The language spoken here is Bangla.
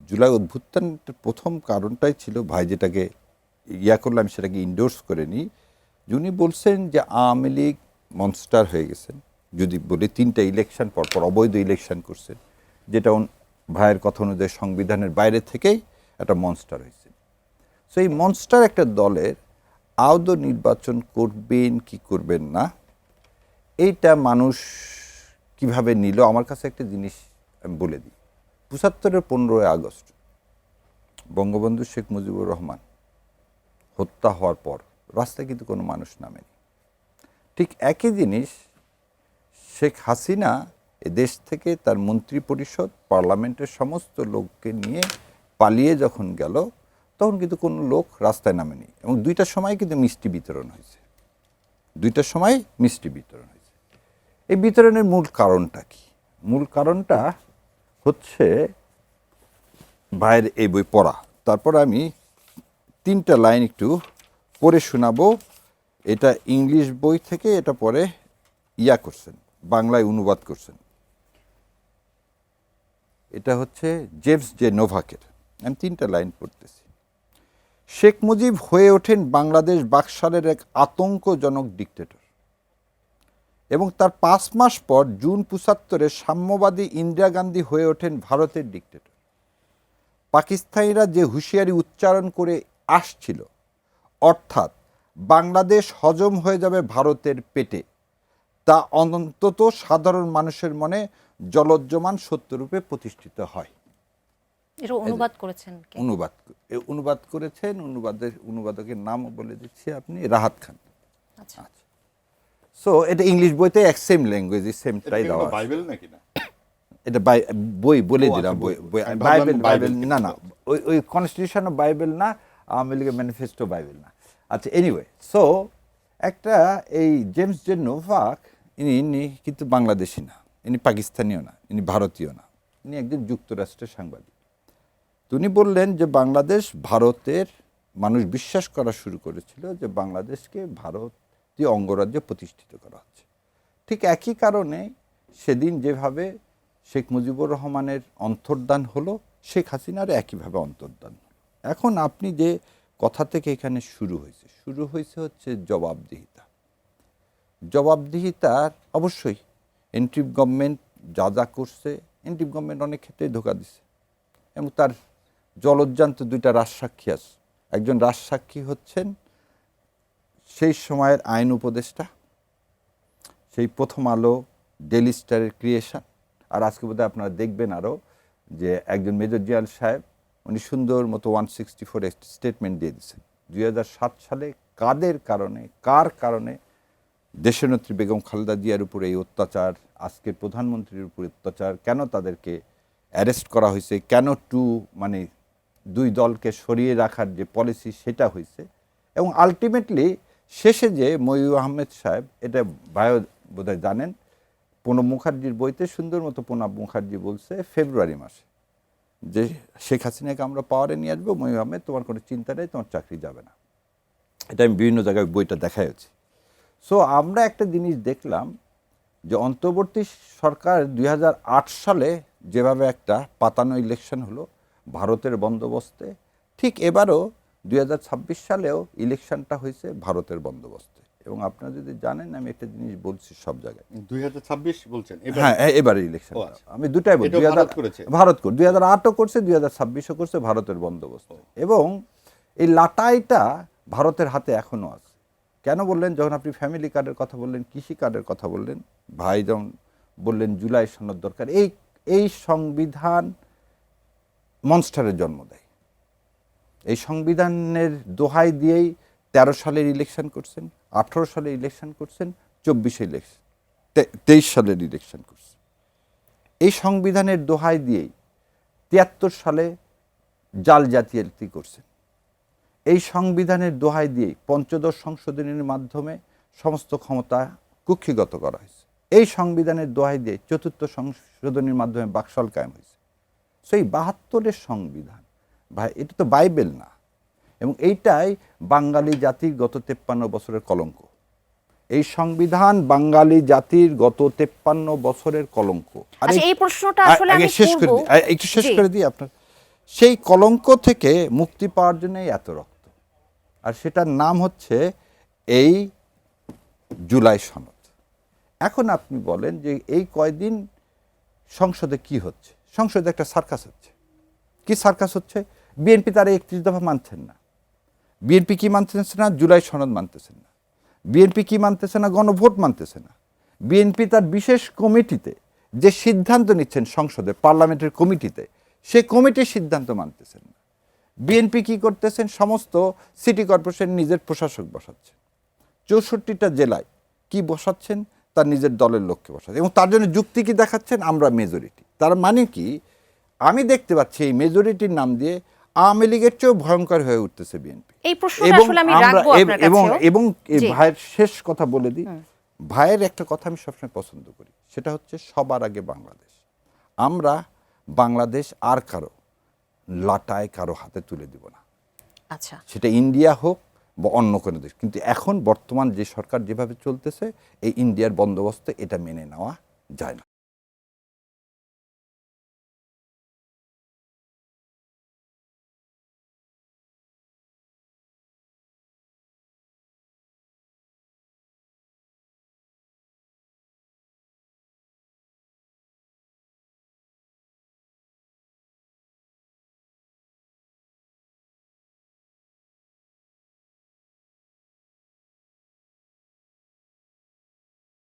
জুলাই অভ্যুত্থানের প্রথম কারণটাই ছিল ভাই যেটাকে করলাম সেটাকে ইন্ডোর্স করে নিই। উনি বলছেন যে আওয়ামী লীগ মনস্টার হয়ে গেছেন, যদি বলি 3টা ইলেকশন পরপর অবৈধ ইলেকশন করছেন, যেটা ভাইয়ের কথা অনুযায়ী সংবিধানের বাইরে থেকেই একটা মনস্টার হয়েছে। সো এই মনস্টার একটা দলের আদৌ নির্বাচন করবেন কি করবেন না, এইটা মানুষ কিভাবে নিল, আমার কাছে একটা জিনিস আমি বলে দিই। ৭৫-এর 15ই আগস্ট বঙ্গবন্ধু শেখ মুজিবুর রহমান হত্যা হওয়ার পর রাস্তায় কিন্তু কোনো মানুষ নামেনি। ঠিক একই জিনিস শেখ হাসিনা এ দেশ থেকে তার মন্ত্রী পরিষদ পার্লামেন্টের সমস্ত লোককে নিয়ে পালিয়ে যখন গেল, তখন কিন্তু কোনো লোক রাস্তায় নামেনি, এবং 2টার সময় কিন্তু মিষ্টি বিতরণ হয়েছে। 2টার সময় মিষ্টি বিতরণ হয়েছে। এই বিতরণের মূল কারণটা কি? মূল কারণটা হচ্ছে ভাইয়ের এই বই পড়া। তারপর আমি 3টা লাইন একটু পড়ে শোনাবো। এটা ইংলিশ বই থেকে, এটা পরে করছেন, বাংলায় অনুবাদ করছেন। এটা হচ্ছে জেমস জে নোভাকের। আমি 3টা লাইন পড়তেছি। শেখ মুজিব হয়ে ওঠেন বাংলাদেশ বাকশালের এক আতঙ্কজনক ডিক্টেটর, এবং তার 5 মাস পর জুন 75-এ সাম্যবাদী ইন্দিরা গান্ধী হয়ে ওঠেন ভারতের ডিক্টেটর। পাকিস্তানিরা যে হুঁশিয়ারি উচ্চারণ করে আসছিল, অর্থাৎ বাংলাদেশ হজম হয়ে যাবে ভারতের পেটে, তা অন্তত সাধারণ মানুষের মনে জলজ্জমান সত্যরূপে প্রতিষ্ঠিত হয়। এটা অনুবাদ করেছেন কে? অনুবাদ করেছেন, অনুবাদকের নামও বলে দিচ্ছি, আপনি রাহাত খান। আচ্ছা। সো এটা ইংলিশ বইতে এক সেম ল্যাঙ্গুয়েজ, সেমটাই দেওয়া আছে। বাইবেল নাকি না? এটা বই বলে দিলাম। বাইবেল না, ওই কনস্টিটিউশন বাইবেল না, আওয়ামী লীগের ম্যানিফেস্টো বাইবেল না। আচ্ছা, এনিওয়ে, সো একটা এই জেমস জে নোভাক, ইনি কিন্তু বাংলাদেশি না, ইনি পাকিস্তানিও না, ইনি ভারতীয় না, ইনি একজন যুক্তরাষ্ট্রের সাংবাদিক। উনি বললেন যে বাংলাদেশ ভারতের মানুষ বিশ্বাস করা শুরু করেছিল যে বাংলাদেশকে ভারতীয় অঙ্গরাজ্যে প্রতিষ্ঠিত করা হচ্ছে। ঠিক একই কারণে সেদিন যেভাবে শেখ মুজিবুর রহমানের অন্তর্ধান হলো, শেখ হাসিনারও একইভাবে অন্তর্ধান হলো। এখন আপনি যে কথা থেকে এখানে শুরু হয়েছে হচ্ছে জবাবদিহিতার অবশ্যই এনটিভ গভর্নমেন্ট যা করছে, এনটিভ গভর্নমেন্ট অনেক ক্ষেত্রেই ধোঁকা দিছে, এবং তার জলজ্জান্ত 2টা রাজসাক্ষী আছে। একজন রাজসাক্ষী হচ্ছেন সেই সময়ের আইন উপদেষ্টা, সেই প্রথম আলো, ডেইলি স্টারের ক্রিয়েশন, আর আজকে বোধহয় আপনারা দেখবেন আরও যে একজন মেজর জিয়াল সাহেব, উনি সুন্দর মতো 164 স্টেটমেন্ট দিয়ে দিচ্ছেন 2007 সালে কার কারণে দেশনেত্রী বেগম খালেদা জিয়ার উপরে এই অত্যাচার, আজকের প্রধানমন্ত্রীর উপর অত্যাচার, কেন তাদেরকে অ্যারেস্ট করা হয়েছে, কেন মানে 2 দলকে সরিয়ে রাখার যে পলিসি সেটা হয়েছে, এবং আলটিমেটলি শেষে যে মইনুল আহমেদ সাহেব, এটা বোধহয় জানেন, প্রণব মুখার্জির বইতে সুন্দর মতো প্রণব মুখার্জি বলছে ফেব্রুয়ারি মাসে যে শেখ হাসিনাকে আমরা পাওয়ারে নিয়ে আসবো, মইনুল আহমেদ তোমার কোনো চিন্তা নেই, তোমার চাকরি যাবে না। এটা আমি বিভিন্ন জায়গায় বইটা দেখাইছি। সো আমরা একটা জিনিস দেখলাম যে অন্তর্বর্তী সরকার 2008 সালে যেভাবে একটা পাতানো ইলেকশন হলো ভারতের বন্দোবস্তে, ঠিক এবারও 2026 সালেও ইলেকশনটা হয়েছে ভারতের বন্দোবস্তে। এবং আপনারা যদি জানেন, আমি একটা জিনিস বলছি সব জায়গায়, 2026 বলছেন? হ্যাঁ, এবারে ইলেকশন আমি দুটাই বলছি। 2008ও করছে, 2026ও করছে, ভারতের বন্দোবস্ত। এবং এই লাটাইটা ভারতের হাতে এখনো আছে। কেন বললেন? যখন আপনি ফ্যামিলি কার্ডের কথা বললেন, কৃষি কার্ডের কথা বললেন, ভাই যখন বললেন জুলাই সনদ দরকার, এই সংবিধান মনস্টারের জন্ম দেয়। এই সংবিধানের দোহাই দিয়েই 13 সালের ইলেকশন করছেন, 18 সালের ইলেকশন করছেন, 23 সালের ইলেকশন করছেন। এই সংবিধানের দোহাই দিয়েই 73 সালে জাল জাতীয়তা করছেন। এই সংবিধানের দোহাই দিয়েই ৫ম সংশোধনীর মাধ্যমে সমস্ত ক্ষমতা কুক্ষিগত করা হয়েছে। এই সংবিধানের দোহাই দিয়ে 4র্থ সংশোধনীর মাধ্যমে বাকশাল কায়েম হয়েছে। সেই 72-এর সংবিধান ভাই, এটা তো বাইবেল না, এবং এইটাই বাঙালি জাতির গত 53 বছরের কলঙ্ক। এই সংবিধান বাঙালি জাতির গত 53 বছরের কলঙ্ক। এই প্রশ্নটা আসলে আমি একটু শেষ করে দিই আপনার। সেই কলঙ্ক থেকে মুক্তি পাওয়ার জন্যই এত রক্ত, আর সেটার নাম হচ্ছে এই জুলাই সনদ। এখন আপনি বলেন যে এই কয়দিন সংসদে কি হচ্ছে? সংসদে একটা সার্কাস হচ্ছে। কি সার্কাস হচ্ছে? বিএনপি তারা 31 দফা মানছেন না। বিএনপি কি মানতেছে না? জুলাই সনদ মানতেছেন না। বিএনপি কি মানতেছে না? গণভোট মানতেছে না। বিএনপি তার বিশেষ কমিটিতে যে সিদ্ধান্ত নিচ্ছেন সংসদে, পার্লামেন্টের কমিটিতে, সে কমিটির সিদ্ধান্ত মানতেছেন না। বিএনপি কি করতেছেন? সমস্ত সিটি কর্পোরেশন নিজের প্রশাসক বসাচ্ছেন, 64টা জেলায় কি বসাচ্ছেন? তার নিজের দলের লোককে বসাচ্ছেন, এবং তার জন্য যুক্তি কি দেখাচ্ছেন? আমরা মেজরিটি। তার মানে কি? আমি দেখতে পাচ্ছি এই মেজরিটির নাম দিয়ে আওয়ামী লীগের চেয়েও ভয়ঙ্কর হয়ে উঠতেছে বিএনপি। এই প্রশ্নটা আসলে আমি রাখবো আপনার কাছেও। এবং এই জি। ভাইয়ের শেষ কথা বলে দিই, ভাইয়ের একটা কথা আমি সবসময় পছন্দ করি, সেটা হচ্ছে সবার আগে বাংলাদেশ। আমরা বাংলাদেশ আর কারো লাটায় কারো হাতে তুলে দিব না, আচ্ছা, সেটা ইন্ডিয়া হোক বা অন্য কোনো দেশ। কিন্তু এখন বর্তমান যে সরকার যেভাবে চলতেছে, এই ইন্ডিয়ার বন্দোবস্ত এটা মেনে নেওয়া যায় না।